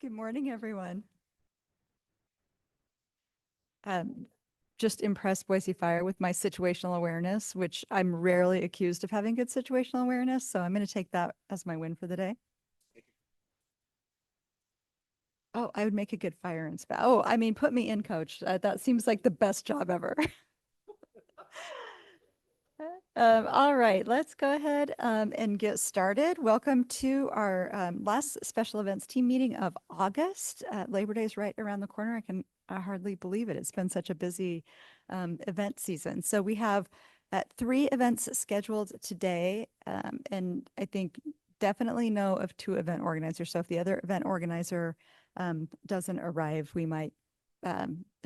Good morning, everyone. Just impressed Boise Fire with my situational awareness, which I'm rarely accused of having good situational awareness. So I'm going to take that as my win for the day. Oh, I would make a good fire inspector. Oh, I mean, put me in, coach. That seems like the best job ever. All right, let's go ahead and get started. Welcome to our last special events team meeting of August. Labor Day is right around the corner. I can hardly believe it. It's been such a busy event season. So we have 3 events scheduled today, and I think definitely know of 2 event organizers. So if the other event organizer doesn't arrive, we might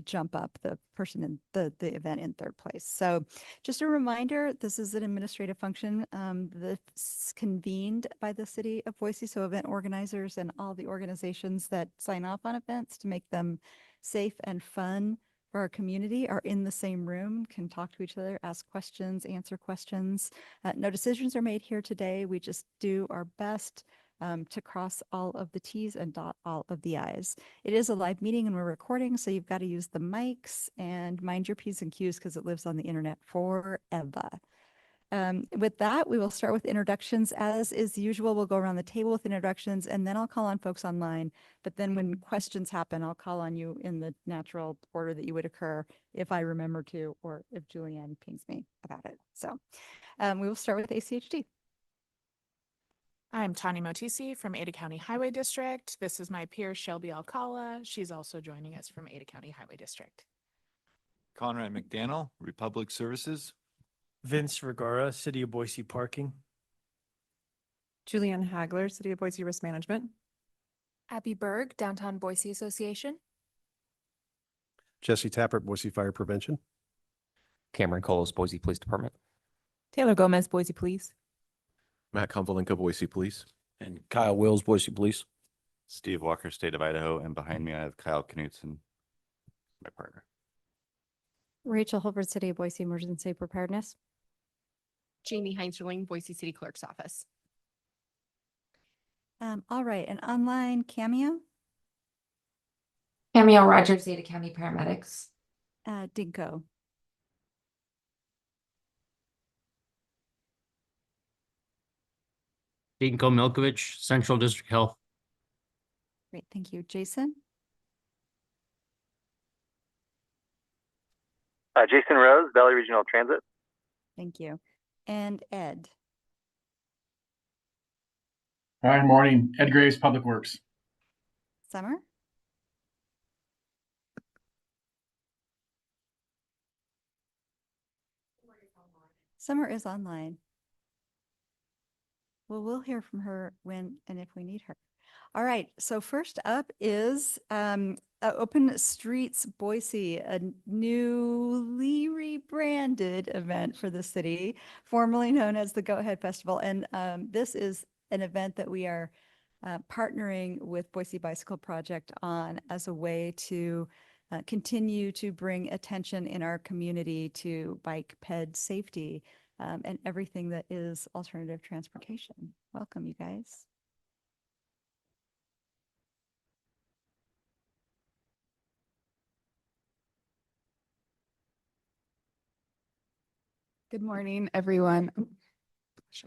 jump up the person in the event in 3rd place. So just a reminder, this is an administrative function that's convened by the city of Boise. So event organizers and all the organizations that sign off on events to make them safe and fun for our community are in the same room, can talk to each other, ask questions, answer questions. No decisions are made here today. We just do our best to cross all of the T's and dot all of the I's. It is a live meeting and we're recording, so you've got to use the mics and mind your P's and Q's because it lives on the internet forever. With that, we will start with introductions. As is usual, we'll go around the table with introductions and then I'll call on folks online. But then when questions happen, I'll call on you in the natural order that you would occur if I remember to, or if Julianne pings me about it. So we will start with ACHD. I'm Tani Motisi from Ada County Highway District. This is my peer, Shelby Alcala. She's also joining us from Ada County Highway District. Conrad McDaniel, Republic Services. Vince Vergara, City of Boise Parking. Julianne Hagler, City of Boise Risk Management. Abby Berg, Downtown Boise Association. Jesse Tappert, Boise Fire Prevention. Cameron Coles, Boise Police Department. Taylor Gomez, Boise Police. Matt Konvalenko, Boise Police. And Kyle Wills, Boise Police. Steve Walker, State of Idaho, and behind me I have Kyle Knutson, my partner. Rachel Holford, City of Boise Emergency Preparedness. Jamie Heinzerling, Boise City Clerk's Office. All right, an online Cameo. Camille Rogers, Ada County Paramedics. Dinko. Dinko Milkovich, Central District Health. Great, thank you. Jason? Jason Rose, Valley Regional Transit. Thank you. And Ed? Hi, morning. Ed Graves, Public Works. Summer? Summer is online. Well, we'll hear from her when and if we need her. All right, so first up is Open Streets Boise, a newly rebranded event for the city, formerly known as the Go Ahead Festival. And this is an event that we are partnering with Boise Bicycle Project on as a way to continue to bring attention in our community to bike ped safety and everything that is alternative transportation. Welcome, you guys. Good morning, everyone. Oh,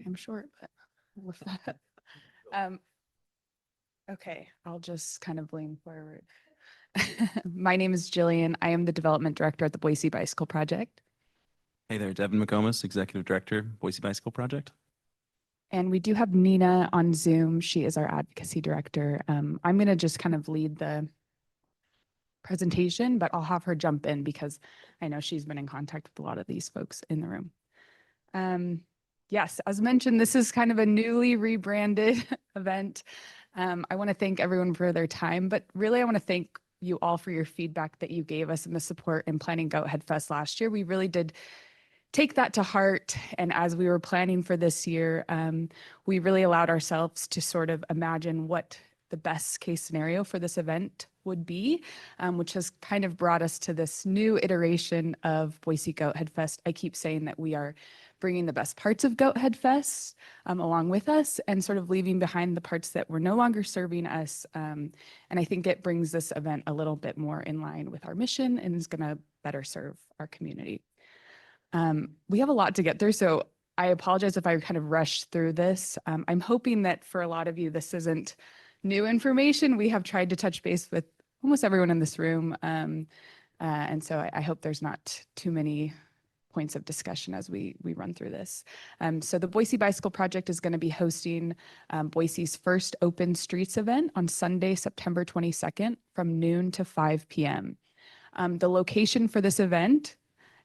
I'm short, but I'll lift that up. Okay, I'll just kind of lean forward. My name is Jillian. I am the Development Director at the Boise Bicycle Project. Hey there, Devin McComas, Executive Director, Boise Bicycle Project. And we do have Nina on Zoom. She is our Advocacy Director. I'm going to just kind of lead the presentation, but I'll have her jump in because I know she's been in contact with a lot of these folks in the room. Yes, as mentioned, this is kind of a newly rebranded event. I want to thank everyone for their time, but really I want to thank you all for your feedback that you gave us and the support in planning Go Ahead Fest last year. We really did take that to heart. And as we were planning for this year, we really allowed ourselves to sort of imagine what the best case scenario for this event would be, which has kind of brought us to this new iteration of Boise Go Ahead Fest. I keep saying that we are bringing the best parts of Goat Head Fest along with us and sort of leaving behind the parts that were no longer serving us. And I think it brings this event a little bit more in line with our mission and is going to better serve our community. We have a lot to get through, so I apologize if I kind of rushed through this. I'm hoping that for a lot of you, this isn't new information. We have tried to touch base with almost everyone in this room. And so I hope there's not too many points of discussion as we run through this. So the Boise Bicycle Project is going to be hosting Boise's first Open Streets event on Sunday, September 22nd from noon to 5 p.m. The location for this event,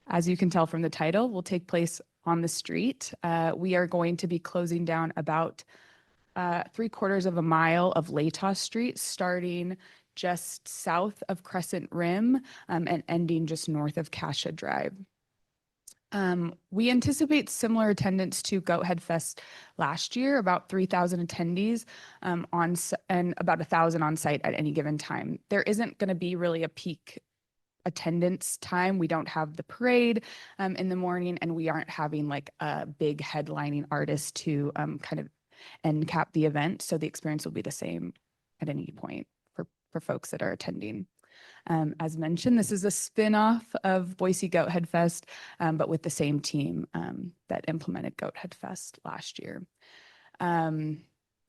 as you can tell from the title, will take place on the street. We are going to be closing down about 3/4 of a mile of Latah Street, starting just south of Crescent Rim and ending just north of Cascia Drive. We anticipate similar attendance to Goat Head Fest last year, about 3,000 attendees and about 1,000 on site at any given time. There isn't going to be really a peak attendance time. We don't have the parade in the morning, and we aren't having like a big headlining artist to kind of end cap the event. So the experience will be the same at any point for folks that are attending. As mentioned, this is a spin-off of Boise Goat Head Fest, but with the same team that implemented Goat Head Fest last year.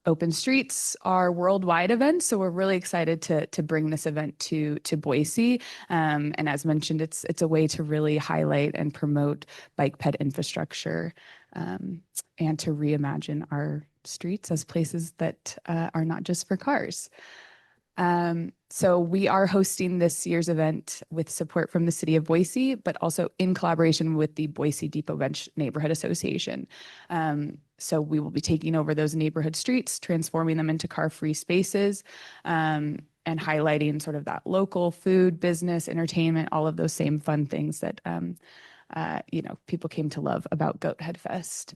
Open Streets are worldwide events, so we're really excited to bring this event to Boise. And as mentioned, it's a way to really highlight and promote bike ped infrastructure and to reimagine our streets as places that are not just for cars. So we are hosting this year's event with support from the City of Boise, but also in collaboration with the Boise Depot Bench Neighborhood Association. So we will be taking over those neighborhood streets, transforming them into car-free spaces, and highlighting sort of that local food, business, entertainment, all of those same fun things that people came to love about Goat Head Fest.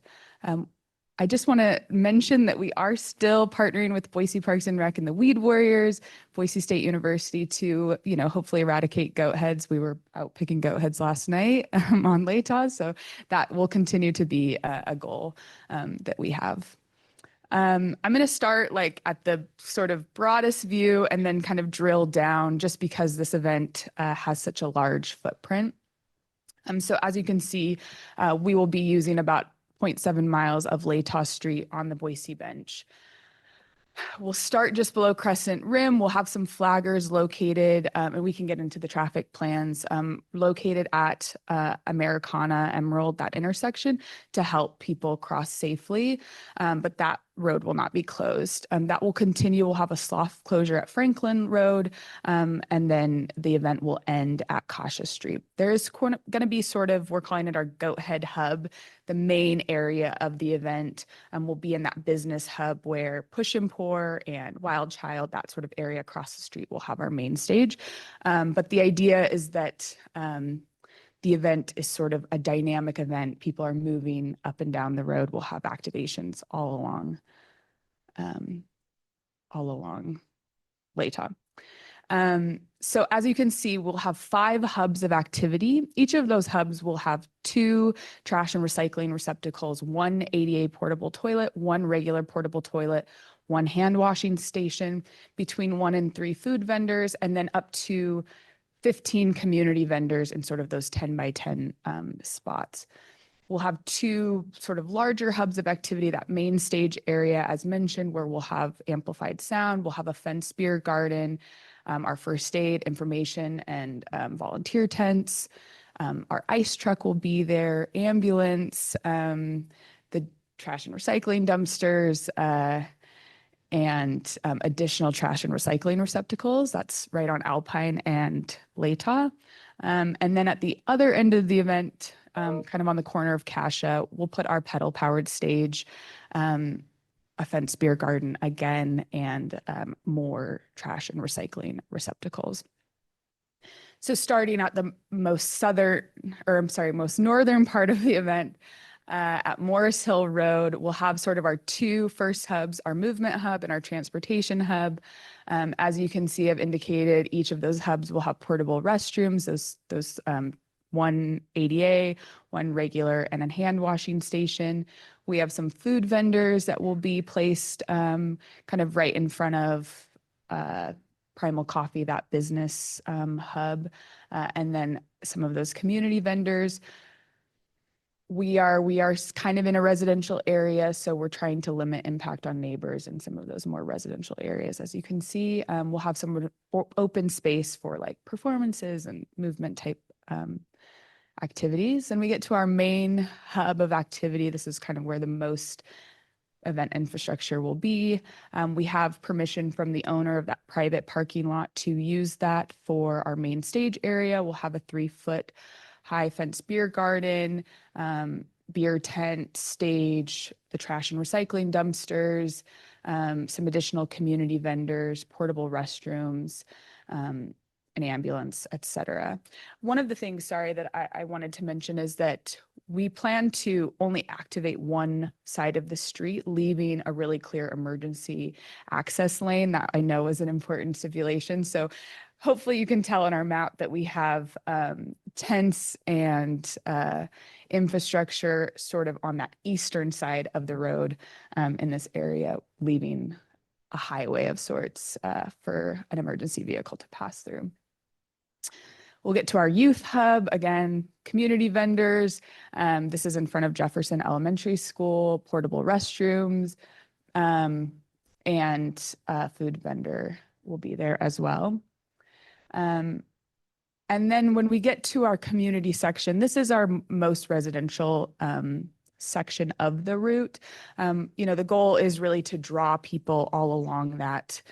I just want to mention that we are still partnering with Boise Parks and Rec and the Weed Warriors, Boise State University to, hopefully eradicate goat heads. We were out picking goat heads last night on Latah, so that will continue to be a goal that we have. I'm going to start like at the sort of broadest view and then kind of drill down just because this event has such a large footprint. So as you can see, we will be using about 0.7 miles of Latah Street on the Boise Bench. We'll start just below Crescent Rim. We'll have some flaggers located, and we can get into the traffic plans, located at Americana, Emerald, that intersection, to help people cross safely. But that road will not be closed. That will continue. We'll have a soft closure at Franklin Road, and then the event will end at Cascia Street. There is going to be we're calling it our Goat Head Hub. The main area of the event will be in that business hub where Push and Pour and Wild Child, that sort of area across the street, will have our main stage. But the idea is that the event is sort of a dynamic event. People are moving up and down the road. We'll have activations all along Latah. So as you can see, we'll have 5 hubs of activity. Each of those hubs will have 2 trash and recycling receptacles, 1 ADA portable toilet, 1 regular portable toilet, 1 hand washing station, between 1 and 3 food vendors, and then up to 15 community vendors in sort of those 10 by 10 spots. We'll have 2 sort of larger hubs of activity, that main stage area, as mentioned, where we'll have amplified sound. We'll have a fenced beer garden, our first aid, information, and volunteer tents. Our ice truck will be there, ambulance, the trash and recycling dumpsters, and additional trash and recycling receptacles. That's right on Alpine and Latah. And then at the other end of the event, kind of on the corner of Cascia, we'll put our pedal-powered stage, a fenced beer garden again, and more trash and recycling receptacles. So starting at the most northern part of the event, at Morris Hill Road, we'll have sort of our 2 first hubs, our movement hub and our transportation hub. As you can see, I've indicated each of those hubs will have portable restrooms. Those one ADA, one regular, and a hand washing station. We have some food vendors that will be placed kind of right in front of Primal Coffee, that business hub, and then some of those community vendors. We are kind of in a residential area, so we're trying to limit impact on neighbors in some of those more residential areas. As you can see, we'll have some open space for like performances and movement type activities. And we get to our main hub of activity. This is kind of where the most event infrastructure will be. We have permission from the owner of that private parking lot to use that for our main stage area. We'll have a 3-foot high fence beer garden, beer tent, stage, the trash and recycling dumpsters, some additional community vendors, portable restrooms, an ambulance, etc. One of the things, sorry, that I wanted to mention is that we plan to only activate one side of the street, leaving a really clear emergency access lane. That I know is an important stipulation. So hopefully you can tell on our map that we have tents and infrastructure sort of on that eastern side of the road in this area, leaving a highway of sorts for an emergency vehicle to pass through. We'll get to our youth hub, again, community vendors. This is in front of Jefferson Elementary School, portable restrooms, and a food vendor will be there as well. And then when we get to our community section, this is our most residential section of the route. You know, the goal is really to draw people all along that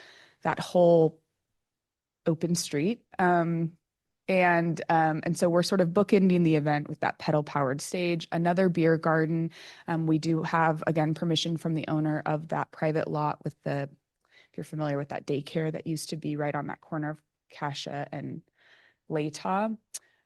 whole open street. And so we're sort of bookending the event with that pedal powered stage, another beer garden. We do have, again, permission from the owner of that private lot with if you're familiar with that daycare that used to be right on that corner of Cascia and Latah.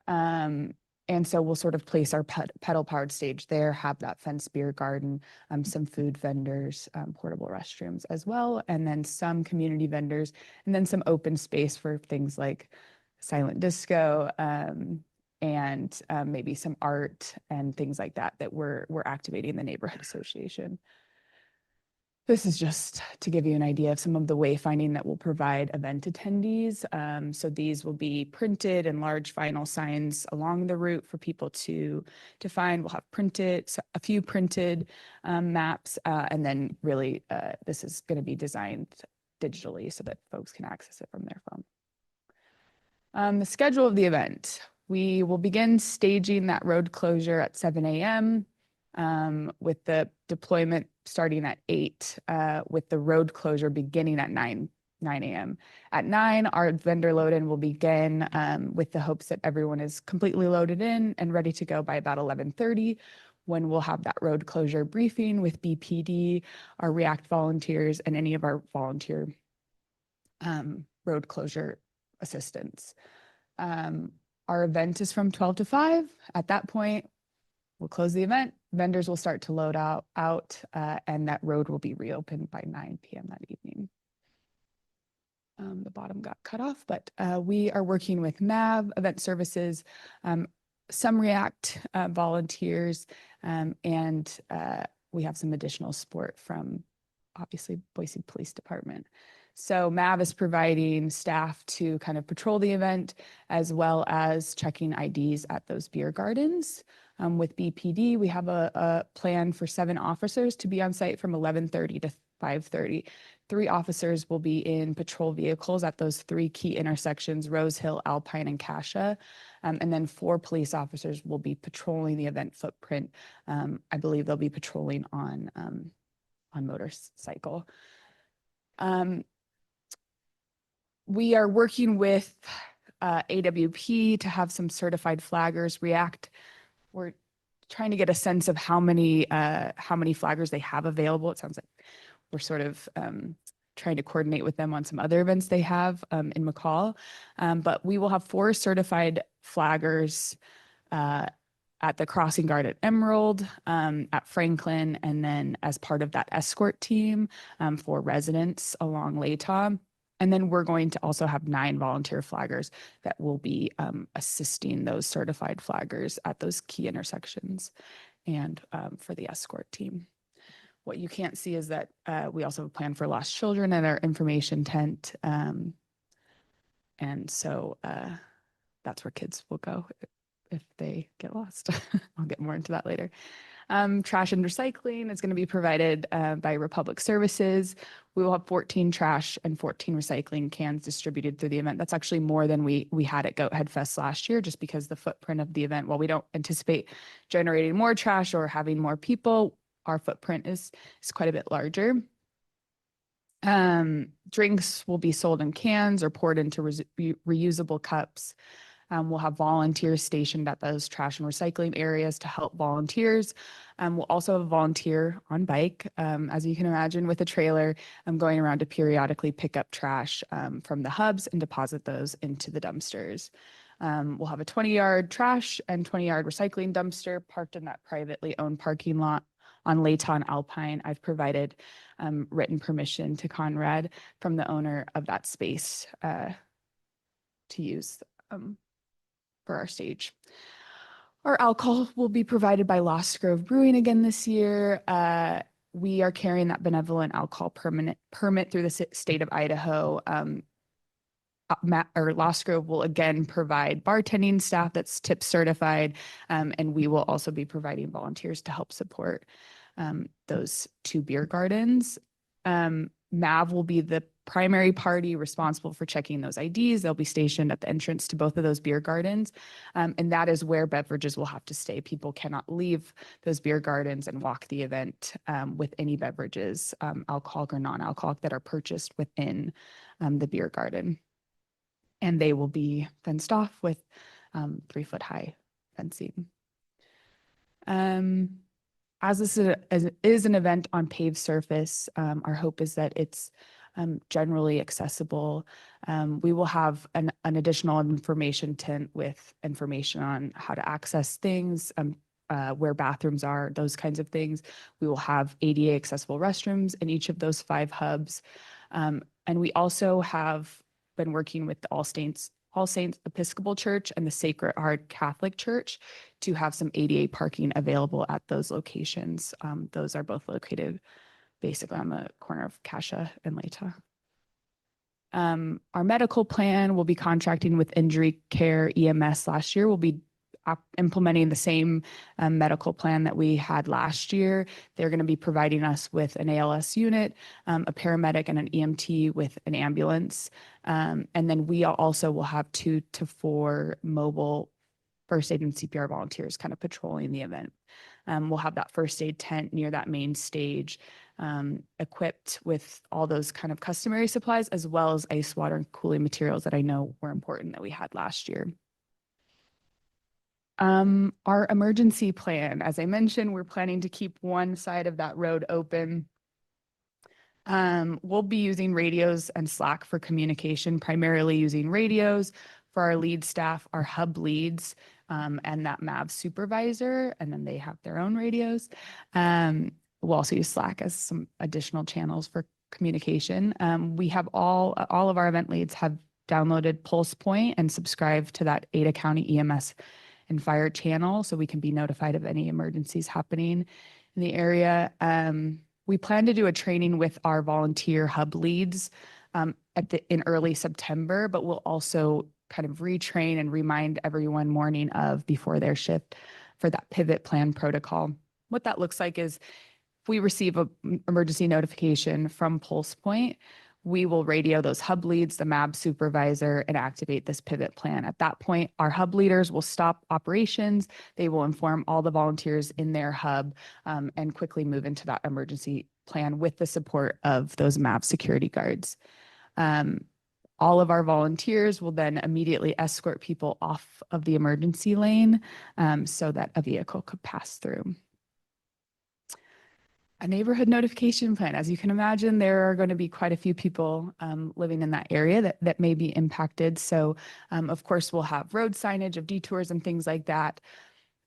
And so we'll sort of place our pedal powered stage there, have that fenced beer garden, some food vendors, portable restrooms as well, and then some community vendors, and then some open space for things like silent disco, and maybe some art and things like that we're activating the neighborhood association. This is just to give you an idea of some of the wayfinding that we'll provide event attendees. So these will be printed in large vinyl signs along the route for people to find. We'll have a few printed maps, and then really this is going to be designed digitally so that folks can access it from their phone. The schedule of the event. We will begin staging that road closure at 7 a.m. With the deployment starting at 8, with the road closure beginning at 9 a.m. At 9, our vendor load-in will begin with the hopes that everyone is completely loaded in and ready to go by about 11:30, when we'll have that road closure briefing with BPD, our REACT volunteers, and any of our volunteer road closure assistants. Our event is from 12 to 5. At that point, we'll close the event. Vendors will start to load out, and that road will be reopened by 9 p.m. that evening. The bottom got cut off, but we are working with MAV Event Services, some REACT volunteers, and we have some additional support from, obviously, Boise Police Department. So MAV is providing staff to kind of patrol the event, as well as checking IDs at those beer gardens. With BPD, we have a plan for 7 officers to be on site from 11:30 to 5:30. 3 officers will be in patrol vehicles at those 3 key intersections, Rose Hill, Alpine, and Cascia. And then 4 police officers will be patrolling the event footprint. I believe they'll be patrolling on motorcycle. We are working with AWP to have some certified flaggers. REACT, we're trying to get a sense of how many flaggers they have available. It sounds like we're sort of trying to coordinate with them on some other events they have in McCall. But we will have 4 certified flaggers at the crossing guard at Emerald, at Franklin, and then as part of that escort team for residents along Latah. And then we're going to also have 9 volunteer flaggers that will be assisting those certified flaggers at those key intersections and for the escort team. What you can't see is that we also have a plan for lost children at our information tent. And so that's where kids will go if they get lost. I'll get more into that later. Trash and recycling is going to be provided by Republic Services. We will have 14 trash and 14 recycling cans distributed through the event. That's actually more than we had at Goat Head Fest last year, just because the footprint of the event, while we don't anticipate generating more trash or having more people, our footprint is quite a bit larger. Drinks will be sold in cans or poured into reusable cups. We'll have volunteers stationed at those trash and recycling areas to help volunteers. We'll also have a volunteer on bike, as you can imagine, with a trailer, going around to periodically pick up trash from the hubs and deposit those into the dumpsters. We'll have a 20-yard trash and 20-yard recycling dumpster parked in that privately owned parking lot on Layton Alpine. I've provided written permission to Conrad from the owner of that space to use for our stage. Our alcohol will be provided by Lost Grove Brewing again this year. We are carrying that benevolent alcohol permit through the state of Idaho. Lost Grove will again provide bartending staff that's tip certified, and we will also be providing volunteers to help support those 2 beer gardens. MAV will be the primary party responsible for checking those IDs. They'll be stationed at the entrance to both of those beer gardens. And that is where beverages will have to stay. People cannot leave those beer gardens and walk the event with any beverages, alcoholic or non-alcoholic, that are purchased within the beer garden. And they will be fenced off with 3-foot high fencing. As this is an event on paved surface, our hope is that it's generally accessible. We will have an additional information tent with information on how to access things, where bathrooms are, those kinds of things. We will have ADA accessible restrooms in each of those 5 hubs. And we also have been working with the All Saints Episcopal Church and the Sacred Heart Catholic Church to have some ADA parking available at those locations. Those are both located basically on the corner of Cascia and Leta. Our medical plan will be contracting with Injury Care EMS last year. We'll be implementing the same medical plan that we had last year. They're going to be providing us with an ALS unit, a paramedic, and an EMT with an ambulance. And then we also will have 2 to 4 mobile first aid and CPR volunteers kind of patrolling the event. We'll have that first aid tent near that main stage, equipped with all those kind of customary supplies, as well as ice, water, and cooling materials that I know were important that we had last year. Our emergency plan, as I mentioned, we're planning to keep one side of that road open. We'll be using radios and Slack for communication, primarily using radios for our lead staff, our hub leads, and that MAV supervisor, and then they have their own radios. We'll also use Slack as some additional channels for communication. We have all of our event leads have downloaded Pulse Point and subscribed to that Ada County EMS and fire channel, so we can be notified of any emergencies happening in the area. We plan to do a training with our volunteer hub leads in early September, but we'll also kind of retrain and remind everyone morning of before their shift for that pivot plan protocol. What that looks like is if we receive an emergency notification from Pulse Point, we will radio those hub leads, the MAB supervisor, and activate this pivot plan. At that point, our hub leaders will stop operations. They will inform all the volunteers in their hub and quickly move into that emergency plan with the support of those MAB security guards. All of our volunteers will then immediately escort people off of the emergency lane so that a vehicle could pass through. A neighborhood notification plan. As you can imagine, there are going to be quite a few people living in that area that may be impacted. So, of course, we'll have road signage of detours and things like that.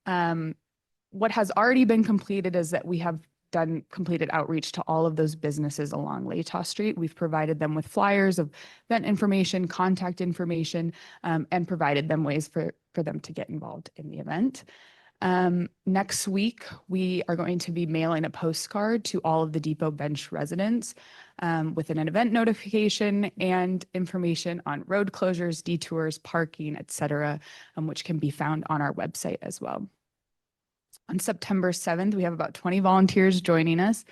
What has already been completed is that we have completed outreach to all of those businesses along Latah Street. We've provided them with flyers of event information, contact information, and provided them ways for them to get involved in the event. Next week, we are going to be mailing a postcard to all of the Depot Bench residents with an event notification and information on road closures, detours, parking, etc., which can be found on our website as well. On September 7th, we have about 20 volunteers joining us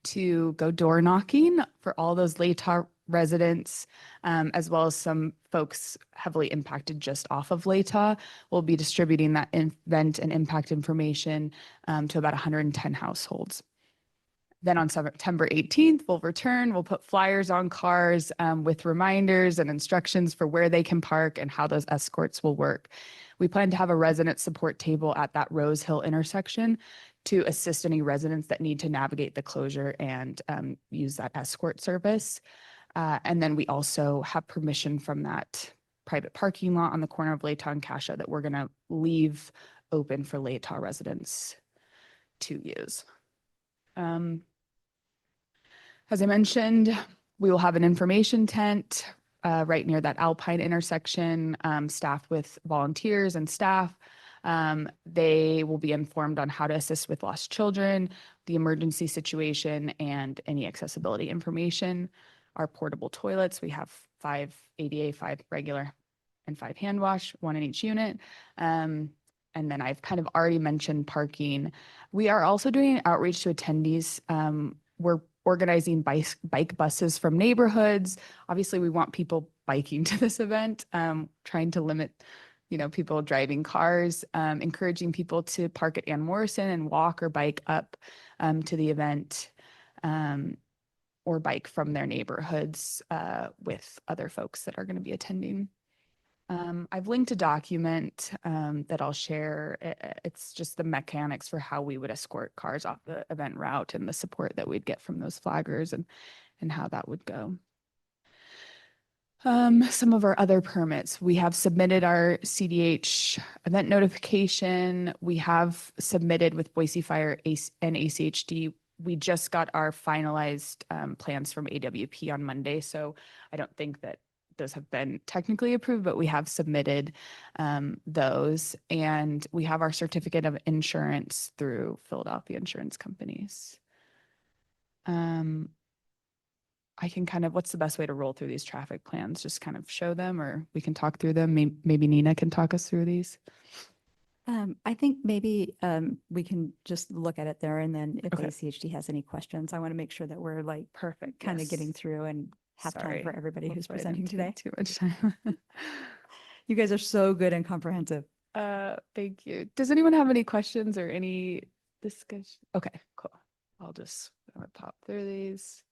to go door knocking for all those Latah residents, as well as some folks heavily impacted just off of Latah. We'll be distributing that event and impact information to about 110 households. Then on September 18th, we'll return. We'll put flyers on cars with reminders and instructions for where they can park and how those escorts will work. We plan to have a resident support table at that Rose Hill intersection to assist any residents that need to navigate the closure and use that escort service. And then we also have permission from that private parking lot on the corner of Latah and Cassia that we're going to leave open for Latah residents to use. As I mentioned, we will have an information tent right near that Alpine intersection, staffed with volunteers and staff. They will be informed on how to assist with lost children, the emergency situation, and any accessibility information. Our portable toilets, we have 5 ADA, 5 regular, and 5 hand wash, 1 in each unit. And then I've kind of already mentioned parking. We are also doing outreach to attendees. We're organizing bike buses from neighborhoods. Obviously, we want people biking to this event, trying to limit, people driving cars, encouraging people to park at Ann Morrison and walk or bike up to the event, or bike from their neighborhoods with other folks that are going to be attending. I've linked a document that I'll share. It's just the mechanics for how we would escort cars off the event route and the support that we'd get from those flaggers and how that would go. Some of our other permits. We have submitted our CDH event notification. We have submitted with Boise Fire and ACHD. We just got our finalized plans from AWP on Monday, so I don't think that those have been technically approved, but we have submitted those, and we have our certificate of insurance through Philadelphia insurance companies. I can kind of, what's the best way to roll through these traffic plans? Just kind of show them, or we can talk through them. Maybe Nina can talk us through these. I think maybe we can just look at it there, and then if Okay. ACHD has any questions, I want to make sure that we're like Perfect. kind of yes. getting through and have Sorry. time for everybody who's Hopefully I didn't presenting take today. Too much time. You guys are so good and comprehensive. Thank you. Does anyone have any questions or any discussion? Okay, cool. I'm gonna pop through these.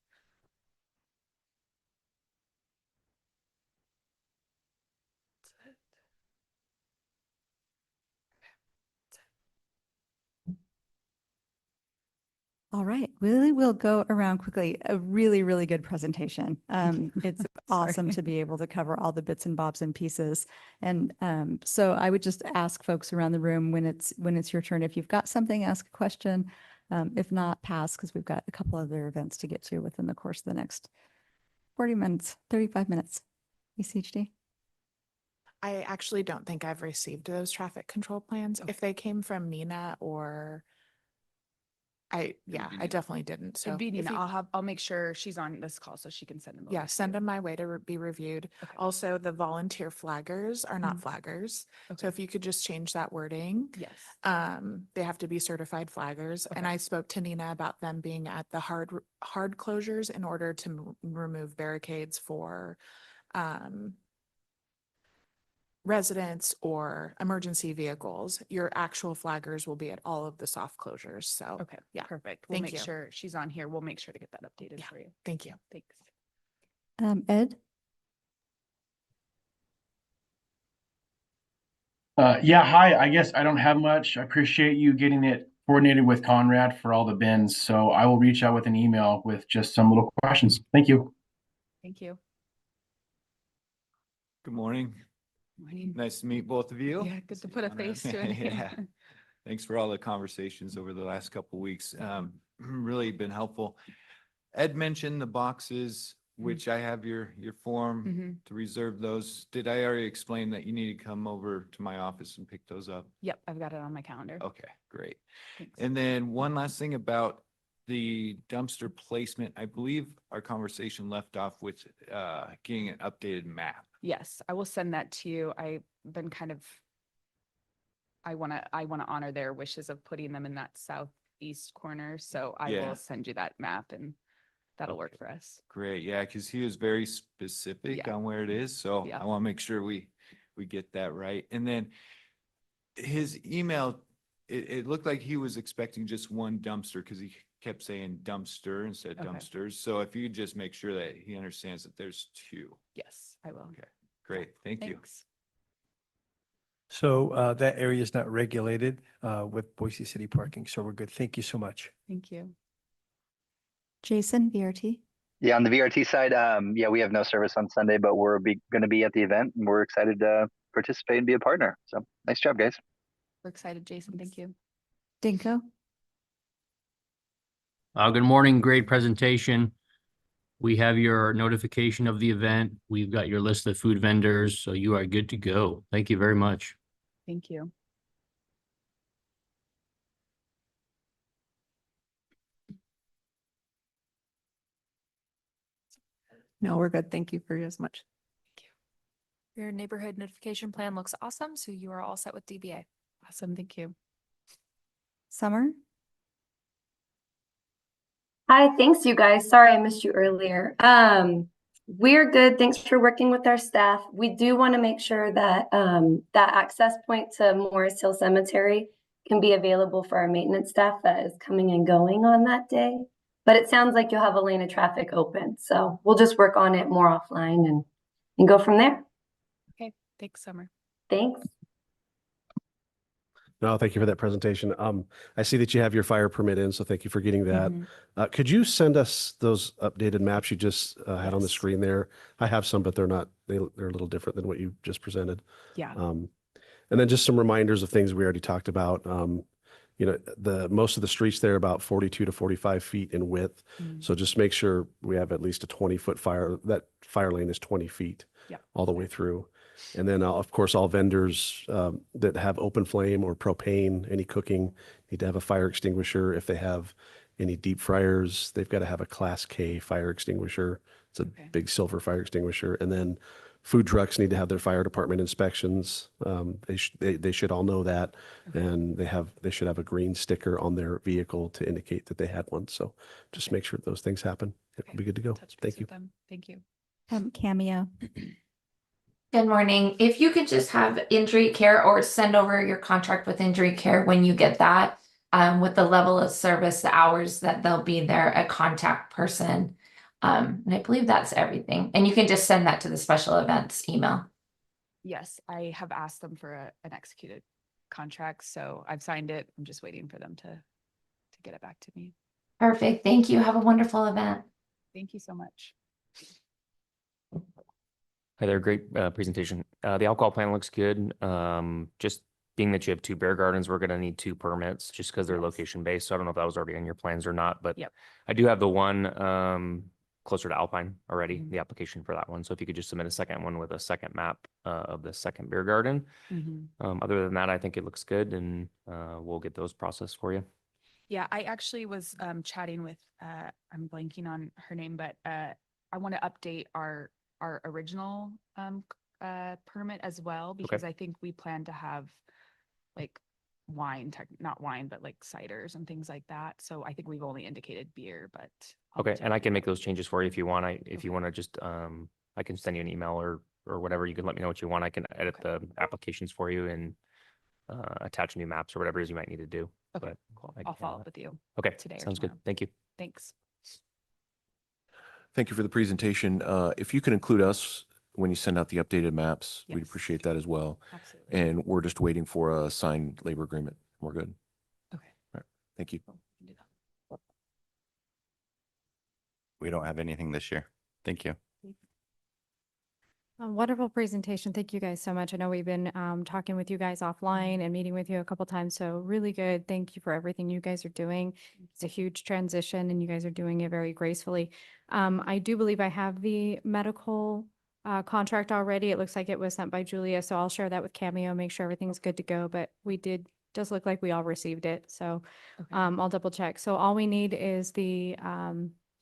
All right, we'll go around quickly. A really, really good presentation. It's awesome to be able to cover all the bits and bobs and pieces. And so I would just ask folks around the room when it's your turn, if you've got something, ask a question. If not, pass, because we've got a couple other events to get to within the course of the next 40 minutes, 35 minutes. ACHD? I actually don't think I've received those traffic control plans. If they came from Nina or I definitely didn't. So It'd be if Nina. you- I'll make sure she's on this call so she can send them over. yeah, to send you. them my way to be reviewed. Okay. Also, the volunteer flaggers are not flaggers. Okay. So if you could just change that wording. Yes. They have to be certified flaggers. And I spoke to Nina about them being at the hard closures in order to remove barricades for residents or emergency vehicles. Your actual flaggers will be at all of the soft closures. So Okay. yeah, Perfect. We'll Thank make you. sure she's on here. We'll make sure to get that updated Yeah. for you. thank you. Thanks. Ed? Yeah, hi. I guess I don't have much. I appreciate you getting it coordinated with Conrad for all the bins. So I will reach out with an email with just some little questions. Thank you. Thank you. Good morning. Morning. Nice to meet both of you. Yeah, good to put a Conrad. face to it. Yeah. Thanks for all the conversations over the last couple of weeks. Really been helpful. Ed mentioned the boxes, which I have your form Mhm. to reserve those. Did I already explain that you need to come over to my office and pick those up? Yep, I've got it on my calendar. Okay, great. Thanks. And then one last thing about the dumpster placement. I believe our conversation left off with getting an updated map. Yes, I will send that to you. I've been I want to honor their wishes of putting them in that southeast corner. So I Yeah. will send you that map and that'll work Okay. for us. Great, yeah, because he was very specific Yeah. on where it is, so Yeah. I want to make sure we get that right. And then his email, it looked like he was expecting just one dumpster because he kept saying dumpster instead of Okay. dumpsters. So if you just make sure that he understands that there's two. Yes, I will. Okay, great, thank you. Thanks. So that area is not regulated with Boise City Parking, so we're good. Thank you so much. Thank you. Jason, VRT. Yeah, on the VRT side, yeah, we have no service on Sunday, but we're going to be at the event and we're excited to participate and be a partner. So nice job, guys. We're excited, Jason. Thank you. Dinko. Good morning. Great presentation. We have your notification of the event. We've got your list of food vendors, so you are good to go. Thank you very much. Thank you. No, we're good. Thank you for as much. Your neighborhood notification plan looks awesome, so you are all set with DBA. Awesome. Thank you. Summer. Hi, thanks you guys. Sorry I missed you earlier. We're good. Thanks for working with our staff. We do want to make sure that that access point to Morris Hill Cemetery can be available for our maintenance staff that is coming and going on that day. But it sounds like you'll have a lane of traffic open. So we'll just work on it more offline and go from there. Okay. Thanks, Summer. Thanks. No, thank you for that presentation. I see that you have your fire permit in, so thank you for getting that. Mhm. Could you send us those updated maps you just had on the Yes. screen there? I have some, but they're not, they're a little different than what you just presented. Yeah. And then just some reminders of things we already talked about. You know, most of the streets there are about 42 to 45 feet in width. Mhm. So just make sure we have at least a 20-foot that fire lane is 20 feet Yeah. all the way through. And then, of course, all vendors that have open flame or propane, any cooking, need to have a fire extinguisher. If they have any deep fryers, they've got to have a Class K fire extinguisher. It's a Okay. big silver fire extinguisher. And then food trucks need to have their fire department inspections. They should all know that. Okay. And they should have a green sticker on their vehicle to indicate that they had one. So just make sure those things happen. It'll Okay. be good to go. Touch base Thank you. with them. Thank you. Cameo. Good morning. If you could just have injury care or send over your contract with injury care when you get that, with the level of service, the hours that they'll be there, a contact person. And I believe that's everything. And you can just send that to the special events email. Yes, I have asked them for an executed contract, so I've signed it. I'm just waiting for them to get it back to me. Perfect. Thank you. Have a wonderful event. Thank you so much. Hi there, great presentation. The alcohol plan looks good. Just being that you have two beer gardens, we're gonna need two permits just because they're Yes. location based. So I don't know if that was already in your plans or not, but Yep. I do have the one closer to Alpine already, Mhm. the application for that one. So if you could just submit a second one with a second map of the second beer garden. Mhm. Other than that, I think it looks good and we'll get those processed for you. Yeah, I actually was chatting with I'm blanking on her name, but I want to update our original permit as well because I think we plan to have like not wine, but like ciders and things like that. So I think we've only indicated beer, but I'll Okay, check and I with can that. make those changes for you if you want. If you want to just, I can send you an email or whatever. You can let me know what you want. I can edit the applications for you and attach new maps or whatever it is you might need to do. Okay, But cool. I can I'll handle follow up that. with you Okay, today or sounds good. tomorrow. Thank you. Thanks. Thank you for the presentation. If you can include us when you send out the updated maps, we'd Yes. appreciate that as well. Absolutely. And we're just waiting for a signed labor agreement. We're good. Okay. All right. Thank you. Cool. We can do that. We don't have anything this year. Thank you. A wonderful presentation. Thank you guys so much. I know we've been talking with you guys offline and meeting with you a couple times, so really good. Thank you for everything you guys are doing. It's a huge transition and you guys are doing it very gracefully. I do believe I have the medical contract already. It looks like it was sent by Julia, so I'll share that with Cameo, make sure everything's good to go, but does look like we all received it, so I'll double check. So all we need is the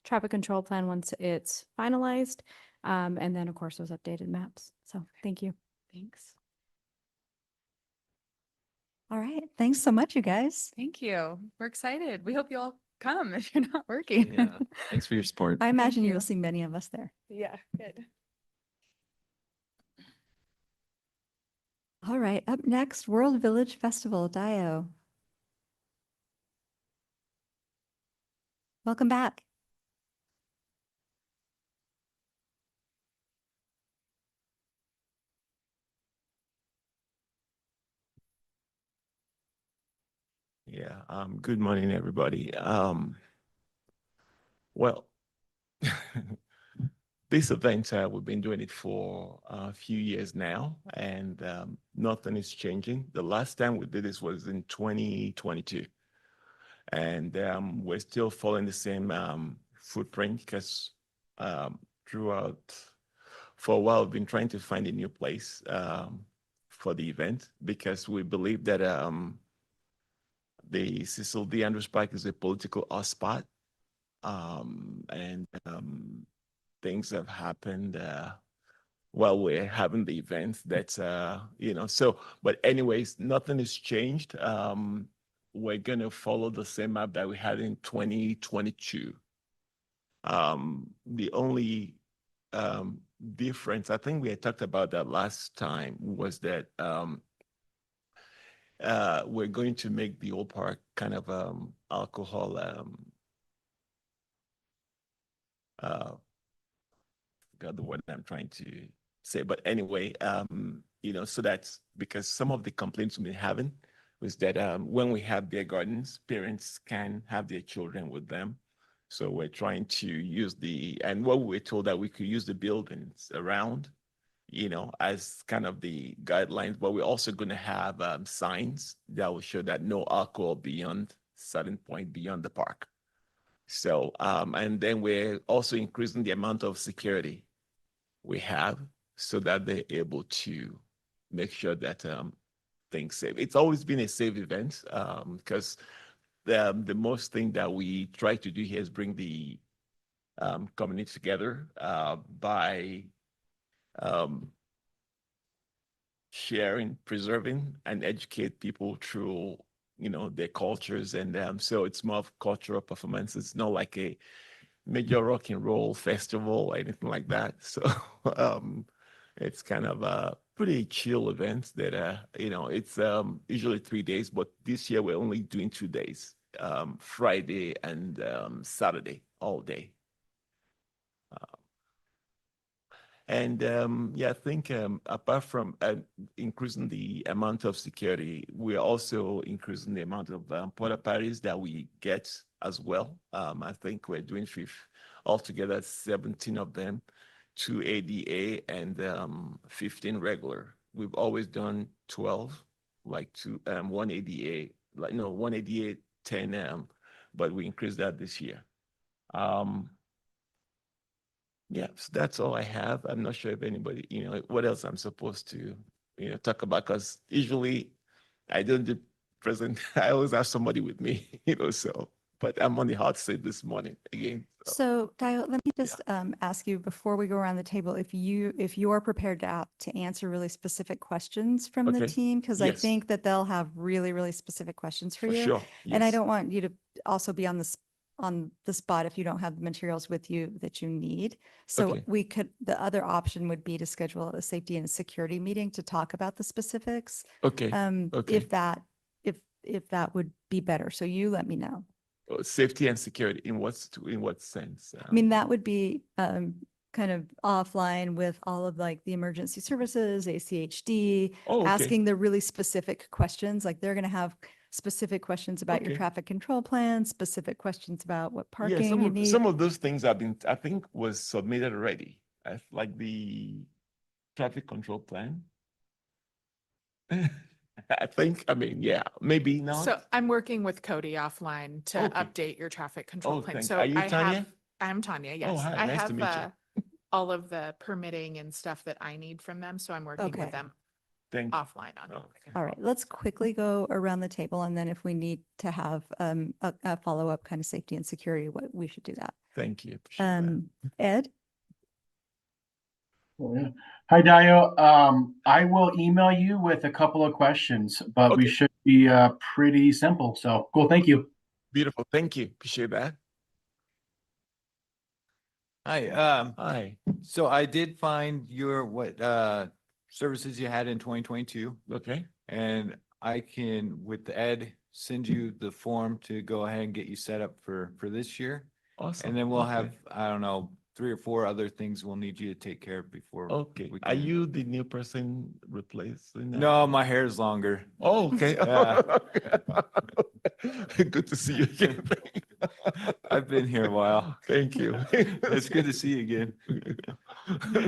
traffic control plan once it's finalized. And then of course those updated maps. So thank you. Thanks. All right. Thanks so much, you guys. Thank you. We're excited. We hope you all come if you're not working. Yeah. Thanks for your support. I imagine you. you'll see many of us there. Yeah, good. All right. Up next, World Village Festival, Dio. Welcome back. Yeah, good morning, everybody. Well, this event, we've been doing it for a few years now, and nothing is changing. The last time we did this was in 2022, and we're still following the same footprint because throughout, for a while, we've been trying to find a new place for the event because we believe that the Cecil D. Andrews Park is a political hotspot, and things have happened while we're having the event. That's so. But anyways, nothing has changed. We're gonna follow the same map that we had in 2022. The only difference, I think we had talked about that last time, was that we're going to make the old park kind of alcohol got the word I'm trying to say, but anyway, so that's because some of the complaints we've been having was that when we have beer gardens, parents can have their children with them. So we're trying to use and what we were told that we could use the buildings around, as kind of the guidelines, but we're also going to have signs that will show that no alcohol beyond certain point beyond the park. So, and then we're also increasing the amount of security we have so that they're able to make sure that things safe. It's always been a safe event because the most thing that we try to do here is bring the community together by sharing, preserving, and educate people through, their cultures. And so it's more of cultural performance. It's not like a major rock and roll festival or anything like that. So it's kind of a pretty chill event that, it's usually 3 days, but this year we're only doing 2 days, Friday and Saturday, all day. And I think apart from increasing the amount of security, we're also increasing the amount of porta potties that we get as well. I think we're doing altogether 17 of them, 2 ADA and 15 regular. We've always done 12, like 1 ADA, 1 ADA, 10, but we increased that this year. Yeah, so that's all I have. I'm not sure if anybody, what else I'm supposed to, talk about, because usually I don't do present. I always have somebody with me, so, but I'm on the hot seat this morning again. So Dio, let me just ask you before we go around the table, if you're prepared to answer really specific questions from the Okay. team, because I Yes. think that they'll have really, really specific questions for you. Sure. And I Yes. don't want you to also be on the spot if you don't have the materials with you that you need. So Okay. the other option would be to schedule a safety and security meeting to talk about the specifics. Okay. Okay. If that would be better. So you let me know. Safety and security in what sense? I mean, that would be kind of offline with all of like the emergency services, ACHD, Oh, okay. asking the really specific questions. Like they're going to have specific questions about your Okay. traffic control plan, specific questions about what parking some you of need. some of those things I think was submitted already. Like the traffic control plan? I mean, yeah, maybe not. So I'm working with Cody offline to Okay. update your traffic control Oh, plan. thank- So are you I Tanya? have, I'm Tanya, yes. hi, I nice to have meet you. all of the permitting and stuff that I need from them, so I'm working Okay. with them Thank offline on it. Okay. All right, let's quickly go around the table, and then if we need to have a follow-up kind of safety and security, what we should do that. Thank you. Appreciate that. Ed? Oh, yeah. Hi, Dio. I will email you with a couple of questions, but we Okay. should be pretty simple. So cool. Thank you. Beautiful. Thank you. Appreciate that. Hi, Hi. so I did find your, services you had in 2022. Okay. And I can, with Ed, send you the form to go ahead and get you set up for this year. Awesome. And then we'll Okay. have, I don't know, 3 or 4 other things we'll need you to take care of before. Okay. we Are can- you the new person replacing? No, my hair's longer. Oh, okay. Yeah. Good to see you again. I've been here a while. Thank you. It's good to see you again.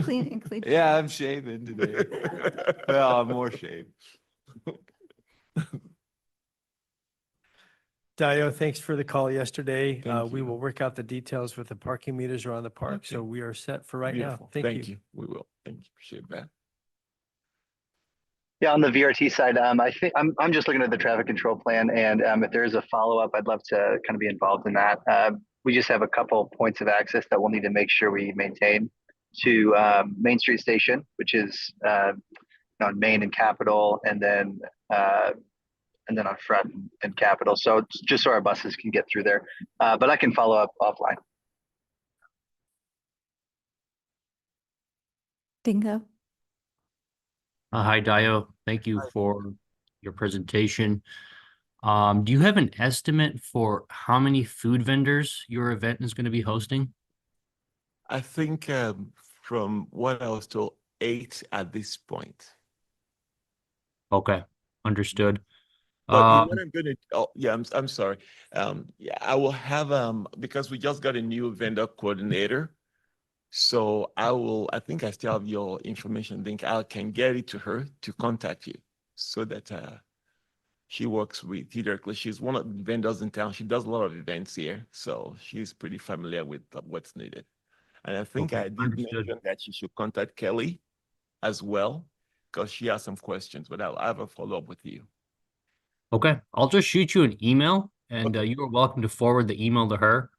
Clean. Yeah, I'm shaving today. Well, I'm more shaved. Dio, thanks for the call yesterday. Thank We you. will work out the details with the parking meters around the park, so Okay. we are set for right Beautiful. now. Thank you. We will. Thank you. Appreciate that. Yeah, on the VRT side, I think I'm just looking at the traffic control plan, and if there is a follow-up, I'd love to kind of be involved in that. We just have a couple points of access that we'll need to make sure we maintain to Main Street Station, which is on Main and Capitol, and then on Front and Capitol. So it's just so our buses can get through there. But I can follow up offline. Dingo? Hi, Dio. Thank you for your presentation. Do you have an estimate for how many food vendors your event is going to be hosting? I think from what I was told, 8 at this point. Okay, understood. But what I'm gonna, yeah, I'm sorry. Yeah, I will have because we just got a new vendor coordinator. So I think I still have your information. I think I can get it to her to contact you so that she works with you directly. She's one of the vendors in town. She does a lot of events here. So she's pretty familiar with what's needed. And I think Okay, I did understood. mention that she should contact Kelly as well, because she has some questions, but I'll have a follow-up with you. Okay, I'll just shoot you an email and you are welcome to forward the email to her.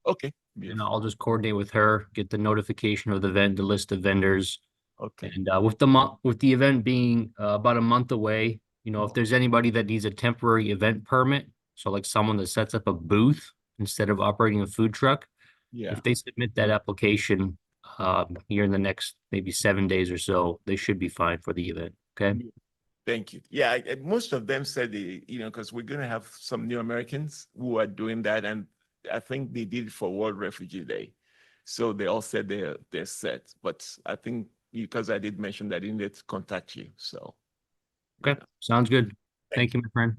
Okay. And Beautiful. I'll just coordinate with her, get the notification of the event, the list of vendors. Okay. And with the event being about a month away, if there's anybody that needs a temporary event permit, so like someone that sets up a booth instead of operating a food truck, Yeah. if they submit that application here in the next maybe 7 days or so, they should be fine for the event. Okay. Thank you. Yeah, most of them said because we're going to have some new Americans who are doing that, and I think they did it for World Refugee Day. So they all said they're set. But I think because I did mention that I needed to contact you. So Okay, sounds good. Thank you, my friend.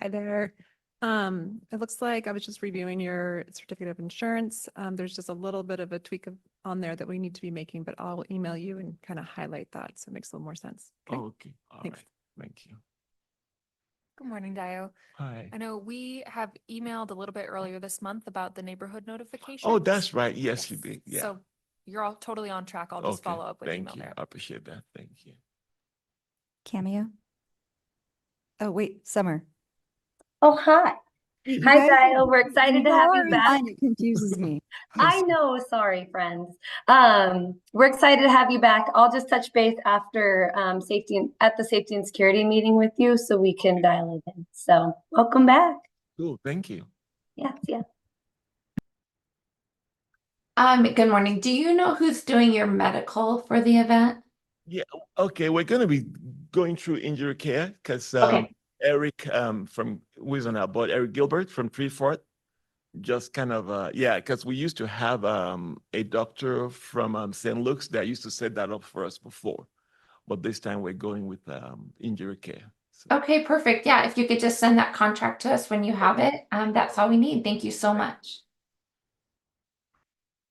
Hi there. It looks like I was just reviewing your certificate of insurance. There's just a little bit of a tweak on there that we need to be making, but I'll email you and kind of highlight that so it makes a little more sense. Okay. Okay. All Thanks. right. Thank you. Good morning, Dio. Hi. I know we have emailed a little bit earlier this month about the neighborhood notification. Oh, that's right. Yes, you did. Yeah. So you're all totally on track. I'll just Okay. follow up with Thank email you. there. I appreciate that. Thank you. Cameo? Oh, wait, Summer. Oh, hi. You Hi, guys- Dio. We're excited to have you Sorry, back. mine, it confuses me. I know, sorry, friends. We're excited to have you back. I'll just touch base after at the safety and security meeting with you so we can dial it in. So welcome back. Cool. Thank you. Yes, yeah. Good morning. Do you know who's doing your medical for the event? Yeah. Okay. We're going to be going through injury care because Okay. Eric who is on our board, Eric Gilbert from Treefort, just kind of because we used to have a doctor from St. Luke's that used to set that up for us before, but this time we're going with injury care. Okay, perfect. Yeah, if you could just send that contract to us when you have it, that's all we need. Thank you so much.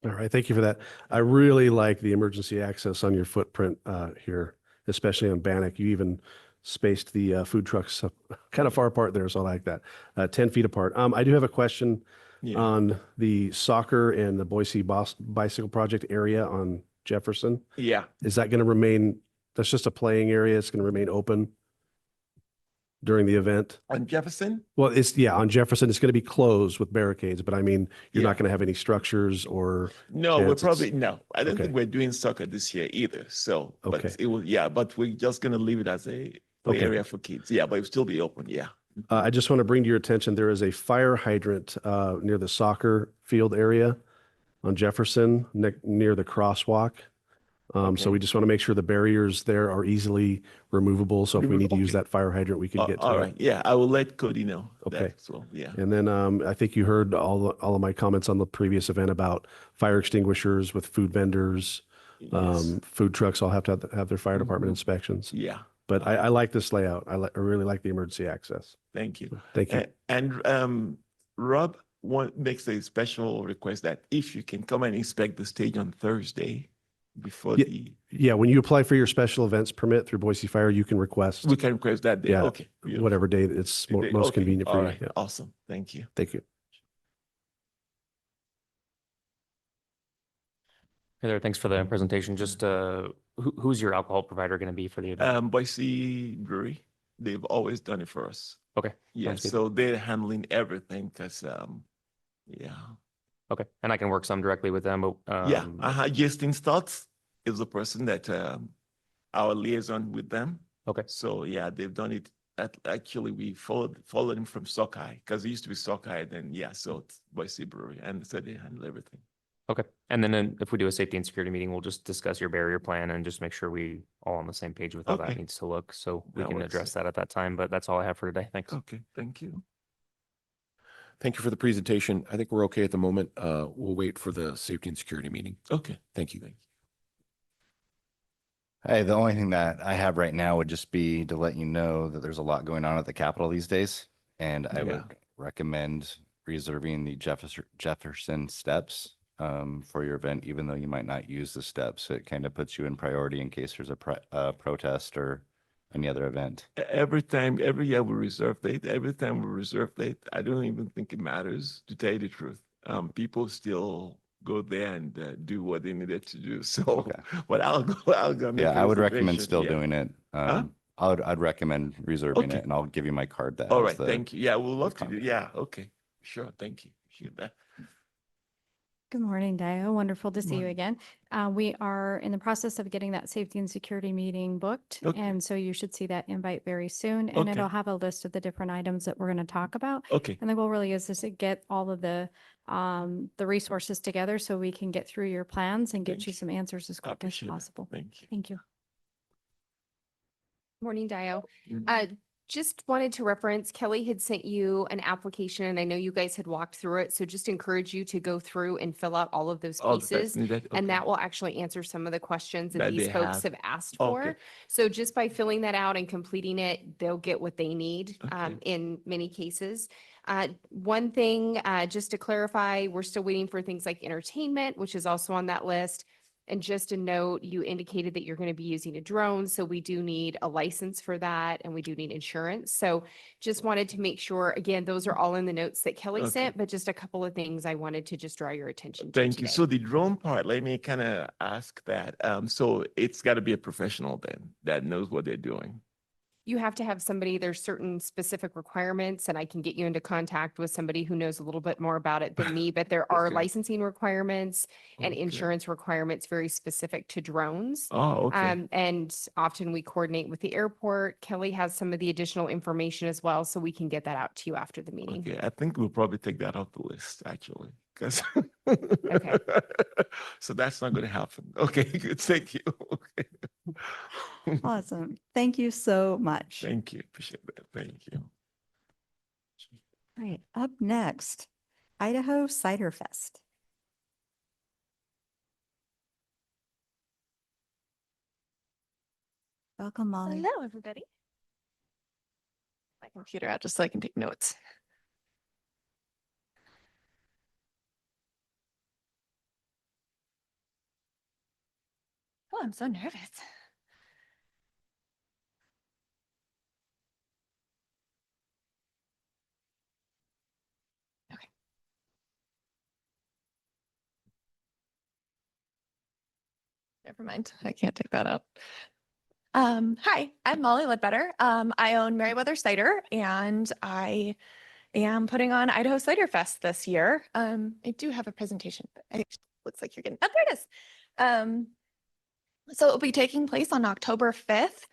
All right, thank you for that. I really like the emergency access on your footprint here, especially on Bannock. You even spaced the food trucks kind of far apart there, so I like that. 10 feet apart. I do have a question Yeah. on the soccer and the Boise Bicycle Project area on Jefferson. Yeah. Is that going to remain, that's just a playing area? It's going to remain open during the event? On Jefferson? Well, on Jefferson, it's going to be closed with barricades, but I mean, you're Yeah. not going to have any structures or. No, we're tents. probably, no, I don't okay. think we're doing soccer this year either. So, but Okay. it will, yeah, but we're just gonna leave it as a play Okay. area for kids. Yeah, but it'll still be open. Yeah. I just want to bring to your attention, there is a fire hydrant near the soccer field area on Jefferson, near the crosswalk. So Okay. we just want to make sure the barriers there are easily removable. So if we need to use Okay. that fire hydrant, we can get to All it. right. Yeah, I will let Cody know. Okay. That as well. Yeah. And then I think you heard all of my comments on the previous event about fire extinguishers with food vendors. Yes. Food trucks all have to have their fire department Mhm. inspections. Yeah. But I like this layout. I really like the emergency access. Thank you. Thank you. And Rob makes a special request that if you can come and inspect the stage on Thursday before Yeah, when you apply for your special events permit through Boise Fire, you can request. we can request that day. Yeah, Okay. beautiful. whatever day it's most Okay, convenient for all you. right, Yeah. Awesome. Thank you. Thank you. Hey there, thanks for the presentation. Just who's your alcohol provider going to be for the event? Boise Brewery, they've always done it for us. Okay. Yeah, sounds good. so they're handling everything because, yeah. Okay, and I can work some directly with them. But, Yeah, Justin Stotts is the person that our liaison with them. Okay. So yeah, they've done it. Actually, we followed him from Sockeye because it used to be Sockeye. Then yeah, so it's Boise Brewery, and so they handle everything. Okay, and then if we do a safety and security meeting, we'll just discuss your barrier plan and just make sure we all on the same page with how that Okay. needs to look. So we That can works. address that at that time. But that's all I have for today. Thanks. Okay, thank you. Thank you for the presentation. I think we're okay at the moment. We'll wait for the safety and security meeting. Okay, Thank you. Hey, the only thing that I have right now would just be to let you know that there's a lot going on at the Capitol these days. And I Yeah. would recommend reserving the Jefferson steps for your event, even though you might not use the steps. It kind of puts you in priority in case there's a protest or any other event. Every year we reserve date. Every time we reserve date, I don't even think it matters, to tell you the truth. People still go there and do what they needed to do. So, but I'll go. Make Yeah, a I would recommend reservation. still Yeah. doing it. Huh? I'd recommend reserving Okay. it, and I'll give you my card that All has right, the. thank you. Yeah, we'll love to do. Yeah, okay, sure. Thank you. Appreciate that. Good morning, Dio. Wonderful to see you Morning. again. We are in the process of getting that safety and security meeting booked. Okay. And so you should see that invite very soon. And Okay. it'll have a list of the different items that we're going to talk about. Okay. And the goal really is to get all of the resources together so we can get through your plans and get Thank you some answers as I quick as appreciate that. possible. Thank you. Thank you. Morning, Dio. Mhm. Just wanted to reference, Kelly had sent you an application and I know you guys had walked through it. So just encourage you to go through and fill out all of those All the that's pieces. needed. And Okay. that will actually answer some of the questions that That these they folks have. have asked Okay. for. So just by filling that out and completing it, they'll get what they need in many cases. One thing, just to clarify, we're still waiting for things like entertainment, which is also on that list. And just a note, you indicated that you're going to be using a drone, so we do need a license for that and we do need insurance. So just wanted to make sure, again, those are all in the notes that Kelly Okay. sent, but just a couple of things I wanted to just draw your attention to Thank you. today. So the drone part, let me kind of ask that. So it's got to be a professional then that knows what they're doing. You have to have somebody, there's certain specific requirements, and I can get you into contact with somebody who knows a little bit more about it than me, but there are Okay. licensing requirements and Okay. insurance requirements very specific to drones. Oh, okay. And often we coordinate with the airport. Kelly has some of the additional information as well, so we can get that out to you after the meeting. Okay, I think we'll probably take that off the list, actually, because. Okay. So that's not going to happen. Okay, good. Thank you. Okay. Awesome. Thank you so much. Thank you. Appreciate that. Thank you. All right, up next, Idaho Cider Fest. Welcome, Molly. Hello, everybody. My computer out just so I can take notes. Oh, I'm so nervous. Okay. Never mind. I can't take that out. Hi, I'm Molly Ledbetter. I own Meriwether Cider, and I am putting on Idaho Cider Fest this year. I do have a presentation, but it looks like you're getting, oh, there it is. So it will be taking place on October 5th.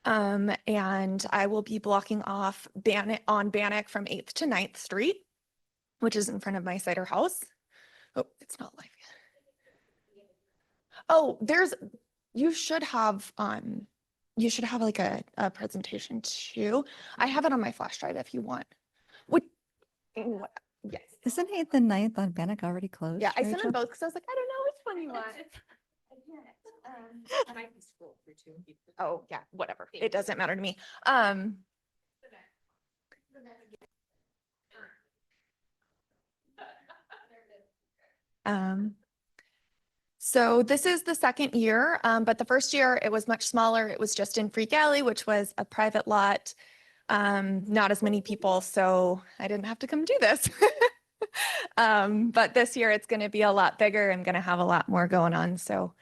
And I will be blocking off Bannock from 8th to 9th Street, which is in front of my cider house. Oh, it's not live yet. Oh, you should have like a presentation too. I have it on my flash drive if you want. Yes. Isn't 8th and 9th on Bannock already closed? Yeah, I sent Rachel? them both because I was like, I don't know which one you want. Oh, yeah, whatever. It doesn't matter to me. So this is the second year, but the first year it was much smaller. It was just in Freak Alley, which was a private lot. Not as many people, so I didn't have to come do this. But this year it's going to be a lot bigger. I'm going to have a lot more going on. So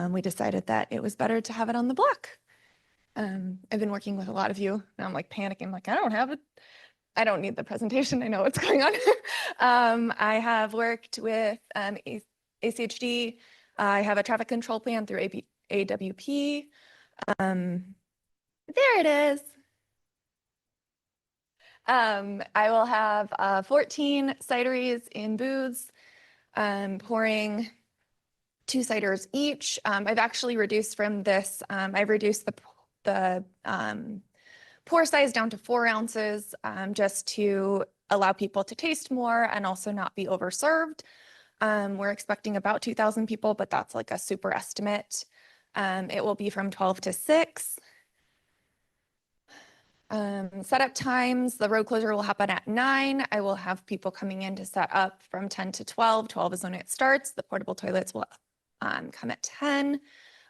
we decided that it was better to have it on the block. I've been working with a lot of you, and I'm like panicking, like, I don't have it. I don't need the presentation. I know what's going on. I have worked with ACHD. I have a traffic control plan through AWP. There it is. I will have 14 cideries in booths, pouring 2 ciders each. I've actually reduced from this. I've reduced the pour size down to 4 ounces, just to allow people to taste more and also not be overserved. We're expecting about 2,000 people, but that's like a super estimate. It will be from 12 to 6. Setup times, the road closure will happen at 9. I will have people coming in to set up from 10 to 12. 12 is when it starts. The portable toilets will come at 10.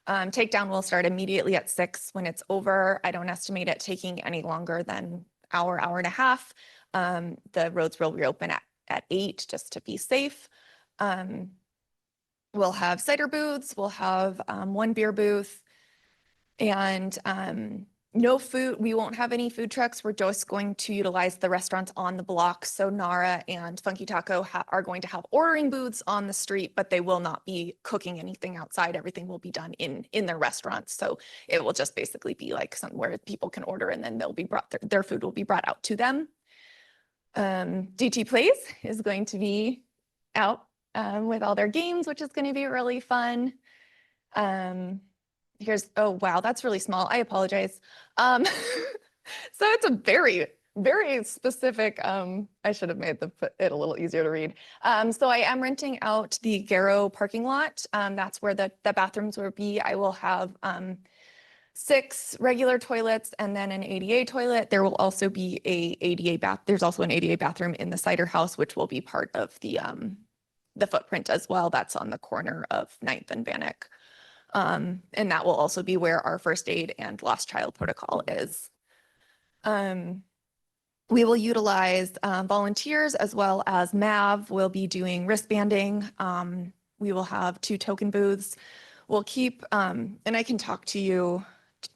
Takedown will start immediately at 6 when it's over. I don't estimate it taking any longer than hour and a half. The roads will reopen at 8 just to be safe. We'll have cider booths. We'll have 1 beer booth, and no food. We won't have any food trucks. We're just going to utilize the restaurants on the block. So Nara and Funky Taco are going to have ordering booths on the street, but they will not be cooking anything outside. Everything will be done in their restaurants. So it will just basically be like somewhere people can order, and then they'll be brought, their food will be brought out to them. DT Plays is going to be out with all their games, which is going to be really fun. Oh, wow, that's really small. I apologize. So it's a very, very specific, I should have made it a little easier to read. So I am renting out the Garrow parking lot. That's where the bathrooms will be. I will have 6 regular toilets and then an ADA toilet. There will also be there's also an ADA bathroom in the cider house, which will be part of the footprint as well. That's on the corner of 9th and Bannock. And that will also be where our first aid and lost child protocol is. We will utilize volunteers as well as MAV. We'll be doing wristbanding. We will have 2 token booths. We'll keep, and I can talk to you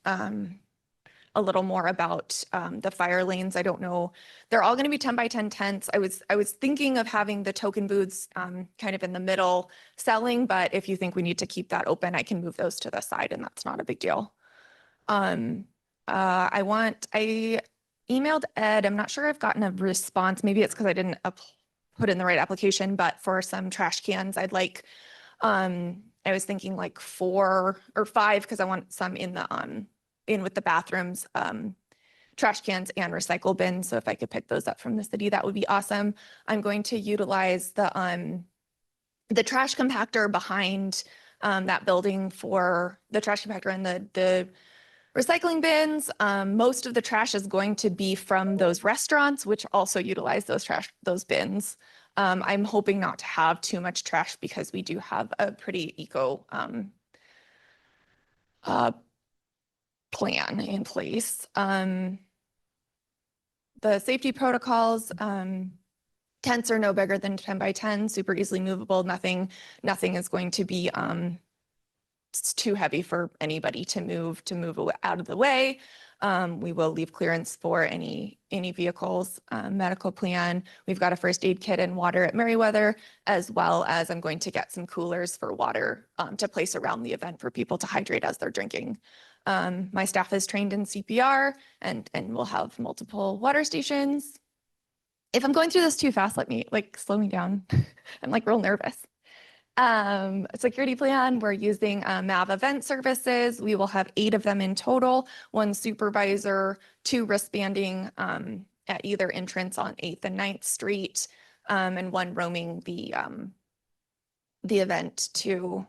a little more about the fire lanes. I don't know. They're all going to be 10 by 10 tents. I was thinking of having the token booths kind of in the middle selling, but if you think we need to keep that open, I can move those to the side, and that's not a big deal. I emailed Ed. I'm not sure I've gotten a response. Maybe it's because I didn't put in the right application, but for some trash cans, I'd like, I was thinking like 4 or 5 because I want some in the in with the bathrooms, trash cans and recycle bins. So if I could pick those up from the city, that would be awesome. I'm going to utilize the trash compactor behind that building for the trash compactor and the recycling bins. Most of the trash is going to be from those restaurants, which also utilize those bins. I'm hoping not to have too much trash because we do have a pretty eco plan in place. The safety protocols, tents are no bigger than 10 by 10, super easily movable. Nothing is going to be it's too heavy for anybody to move out of the way. We will leave clearance for any vehicles. Medical plan. We've got a first aid kit and water at Meriwether, as well as I'm going to get some coolers for water to place around the event for people to hydrate as they're drinking. My staff is trained in CPR and we'll have multiple water stations. If I'm going through this too fast, let me slow me down. I'm real nervous. Security plan, we're using MAV event services. We will have 8 of them in total, 1 supervisor, 2 wristbanding at either entrance on 8th and 9th Street, and 1 roaming the event to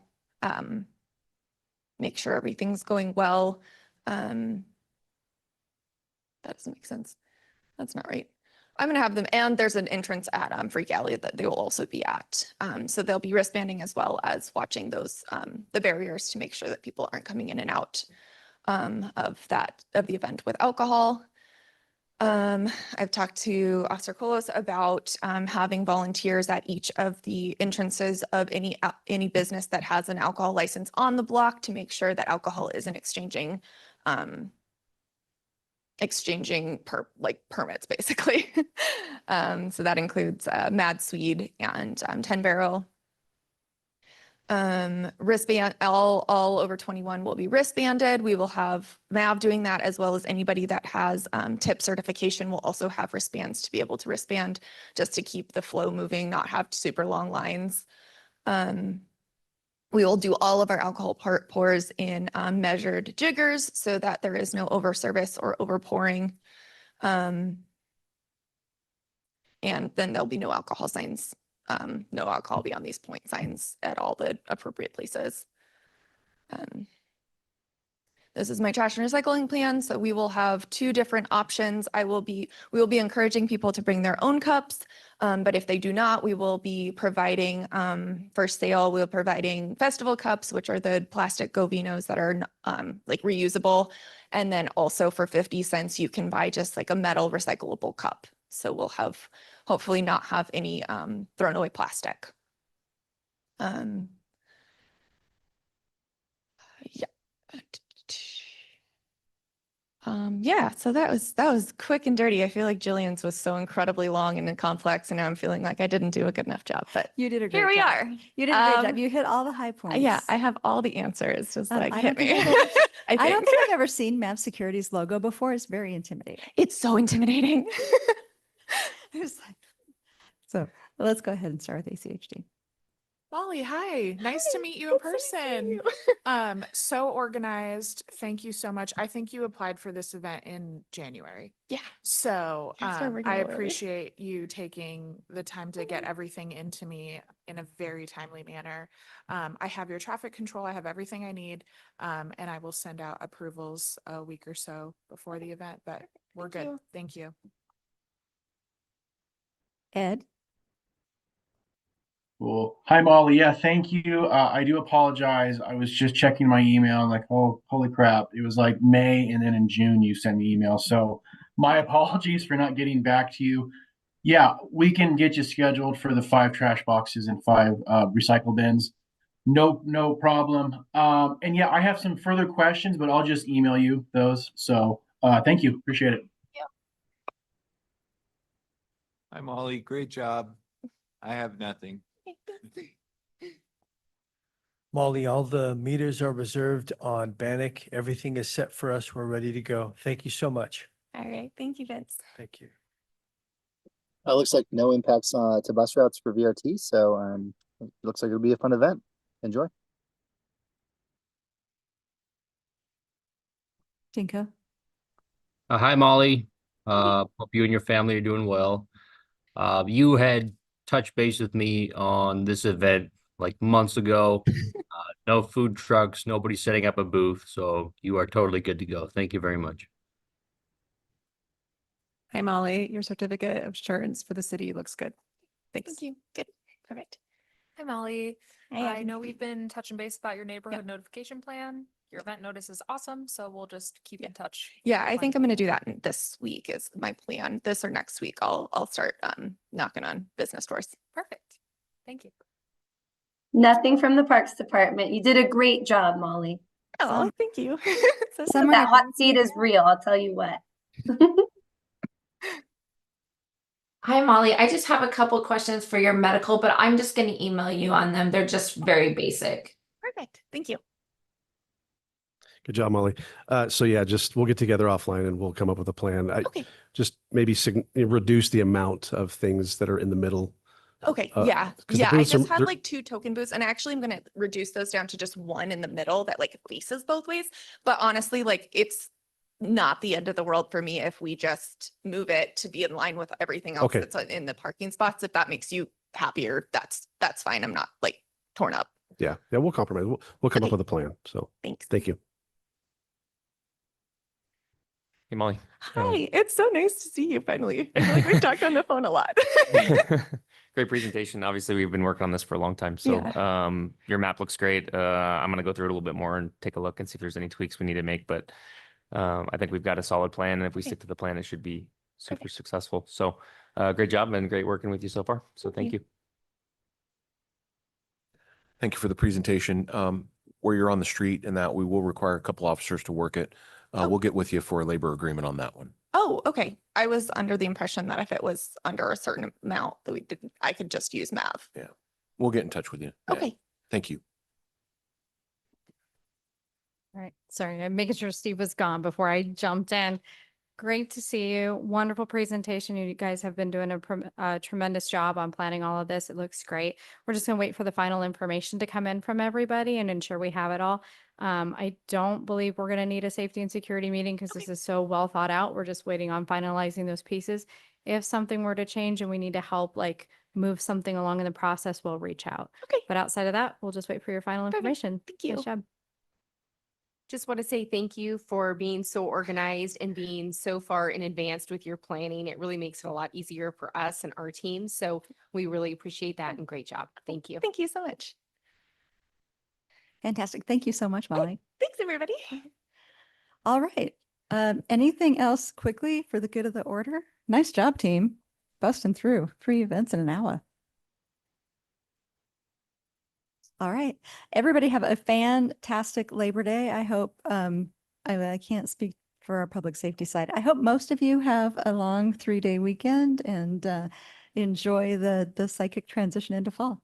make sure everything's going well. That doesn't make sense. That's not right. I'm going to have them, and there's an entrance at Freak Alley that they will also be at. So they'll be wristbanding as well as watching those, the barriers to make sure that people aren't coming in and out of the event with alcohol. I've talked to Officer Colos about having volunteers at each of the entrances of any business that has an alcohol license on the block to make sure that alcohol isn't exchanging permits basically. So that includes Mad Swede and 10 Barrel. Wristband, all over 21 will be wristbanded. We will have MAV doing that, as well as anybody that has tip certification will also have wristbands to be able to wristband, just to keep the flow moving, not have super long lines. We will do all of our alcohol pours in measured jiggers so that there is no over service or over pouring. And then there'll be no alcohol signs, no alcohol beyond these point signs at all the appropriate places. This is my trash and recycling plan. So we will have 2 different options. We will be encouraging people to bring their own cups. But if they do not, we will be providing, for sale, we're providing festival cups, which are the plastic Govinos that are reusable. And then also for 50 cents, you can buy just a metal recyclable cup. So we'll hopefully not have any thrown away plastic. Yeah, so that was quick and dirty. I feel like Jillian's was so incredibly long and complex, and now I'm feeling like I didn't do a good enough job, but You did a great here we job. are. You did a great job. You hit all the high points. Yeah, I have all the answers. Just I hit don't me. think I've ever- I I don't think. think I've ever seen MAV Security's logo before. It's very intimidating. It's so intimidating. So let's go ahead and start with ACHD. Molly, hi. Nice to meet you in person. So organized. Thank you so much. I think you applied for this event in January. Yeah. So That's why we're I gonna order. appreciate you taking the time to get everything into me in a very timely manner. I have your traffic control. I have everything I need. And I will send out approvals a week or so before the event, but we're good. you. Thank you. Ed? Cool. Hi, Molly. Yeah, thank you. I do apologize. I was just checking my email and oh, holy crap. It was May, and then in June you sent me email. So my apologies for not getting back to you. Yeah, we can get you scheduled for the 5 trash boxes and 5 recycle bins. No problem. And yeah, I have some further questions, but I'll just email you those. So thank you. Appreciate it. Hi, Molly. Great job. I have nothing. Molly, all the meters are reserved on Bannock. Everything is set for us. We're ready to go. Thank you so much. All right. Thank you, Vince. Thank you. Looks like no impacts to bus routes for VRT, so it looks like it'll be a fun event. Enjoy. Tinka? Hi, Molly. Hope you and your family are doing well. You had touched base with me on this event months ago. No food trucks, nobody setting up a booth, so you are totally good to go. Thank you very much. Hi, Molly. Your certificate of insurance for the city looks good. Thanks. Thank you. Good. Perfect. Hi, Molly. Hi, I Evan. know we've been touching base about your neighborhood notification plan. your event notice is awesome, so we'll just keep in touch. Yeah, I on- think I'm gonna do that this week is my plan. This or next week, I'll start knocking on business doors. Perfect. Thank you. Nothing from the Parks Department. You did a great job, Molly. Oh, thank you. Summer, That hot seat is real, I'll tell you what. Hi, Molly. I just have a couple questions for your medical, but I'm just going to email you on them. They're just very basic. Perfect. Thank you. Good job, Molly. So yeah, just we'll get together offline and we'll come up with a plan. Okay. Just maybe reduce the amount of things that are in the middle. Okay, Yeah, 'cause the yeah, I booths are- just had they're- like 2 token booths and actually I'm gonna reduce those down to just one in the middle that like faces both ways. But honestly, like it's not the end of the world for me if we just move it to be in line with everything else Okay. that's in the parking spots. If that makes you happier, that's fine. I'm not like torn up. Yeah, we'll compromise. We'll come up with a plan. So Thanks. thank you. Hey, Molly. Hi, it's so nice to see you finally. I feel like we've talked on the phone a lot. Great presentation. Obviously, we've been working on this for a long time. So your map looks great. I'm going to go through it a little bit more and take a look and see if there's any tweaks we need to make. But I think we've got a solid plan. And if we stick to the plan, it should be super successful. So great job and great working with you so far. So thank you. Thank you for the presentation. Where you're on the street and that we will require a couple officers to work it. We'll get with you for a labor agreement on that one. Oh, okay. I was under the impression that if it was under a certain amount that I could just use MAV. Yeah, we'll get in touch with you. Okay. Thank you. All right. Sorry, I'm making sure Steve was gone before I jumped in. Great to see you. Wonderful presentation. You guys have been doing a tremendous job on planning all of this. It looks great. We're just gonna wait for the final information to come in from everybody and ensure we have it all. I don't believe we're gonna need a safety and security meeting because this is so well thought out. We're just waiting on finalizing those pieces. If something were to change and we need to help like move something along in the process, we'll reach out. Okay. But outside of that, we'll just wait for your final information. Thank you. Nice job. Just want to say thank you for being so organized and being so far in advance with your planning. It really makes it a lot easier for us and our team. So we really appreciate that and great job. Thank you. Thank you so much. Fantastic. Thank you so much, Molly. Thanks, everybody. All right. Anything else quickly for the good of the order? Nice job, team. Busting through 3 events in an hour. All right. Everybody have a fantastic Labor Day. I hope, I can't speak for our public safety side. I hope most of you have a long 3-day weekend and enjoy the psychic transition into fall.